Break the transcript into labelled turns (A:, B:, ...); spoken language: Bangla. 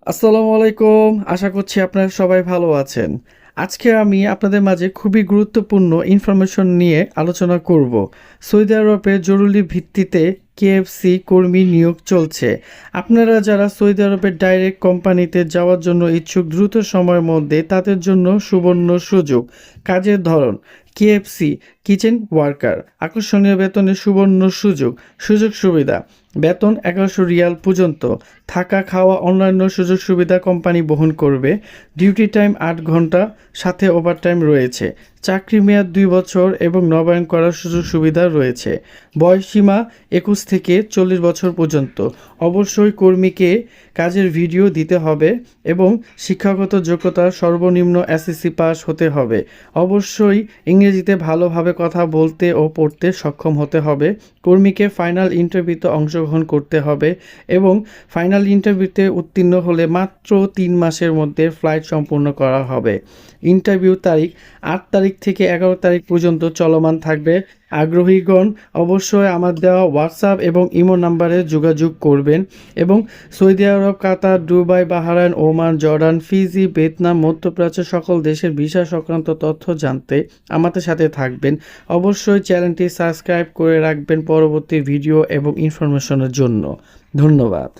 A: আসসালামু আলাইকুম। আশা করছি আপনারা সবাই ভালো আছেন। আজকে আমি আপনাদের মাঝে খুবই গুরুত্বপূর্ণ ইনফরমেশন নিয়ে আলোচনা করব। সৌদি আরবে জরুরি ভিত্তিতে কেএফসি কর্মী নিয়োগ চলছে। আপনারা যারা সৌদি আরবের ডাইরেক্ট কোম্পানিতে যাওয়ার জন্য ইচ্ছুক দ্রুত সময়ের মধ্যে তাদের জন্য সুবর্ণ সুযোগ। কাজের ধরন কেএফসি কিচেন ওয়ার্কার, আকর্ষণীয় বেতনের সুবর্ণ সুযোগ, সুযোগ সুবিধা বেতন 1100 রিয়াল পর্যন্ত, থাকা খাওয়া অন্যান্য সুযোগ সুবিধা কোম্পানি বহন করবে। ডিউটি টাইম 8 ঘন্টা, সাথে ওভারটাইম রয়েছে। চাকরি মেয়াদ 2 বছর এবং নবায়ন করার সুযোগ সুবিধা রয়েছে। বয়সসীমা 21 থেকে 40 বছর পর্যন্ত। অবশ্যই কর্মীকে কাজের ভিডিও দিতে হবে এবং শিক্ষাগত যোগ্যতা সর্বনিম্ন এসএসসি পাস হতে হবে। অবশ্যই ইংরেজিতে ভালোভাবে কথা বলতে ও পড়তে সক্ষম হতে হবে। কর্মীকে ফাইনাল ইন্টারভিউতে অংশগ্রহণ করতে হবে এবং ফাইনাল ইন্টারভিউতে উত্তীর্ণ হলে মাত্র 3 মাসের মধ্যে ফ্লাইট সম্পূর্ণ করা হবে। ইন্টারভিউ তারিখ 8 তারিখ থেকে 11 তারিখ পর্যন্ত চলমান থাকবে। আগ্রহীগণ অবশ্যই আমার দেওয়া হোয়াটসঅ্যাপ এবং ইমো নাম্বারে যোগাযোগ করবেন এবং Saudi Arab, Qatar, Dubai, Bahrain, Oman, Jordan, Fiji, Vietnam, মধ্যপ্রাচ্যের সকল দেশের ভিসা সংক্রান্ত তথ্য জানতে আমাদের সাথে থাকবেন। অবশ্যই চ্যানেলটি সাবস্ক্রাইব করে রাখবেন পরবর্তী ভিডিও এবং ইনফরমেশনের জন্য। ধন্যবাদ।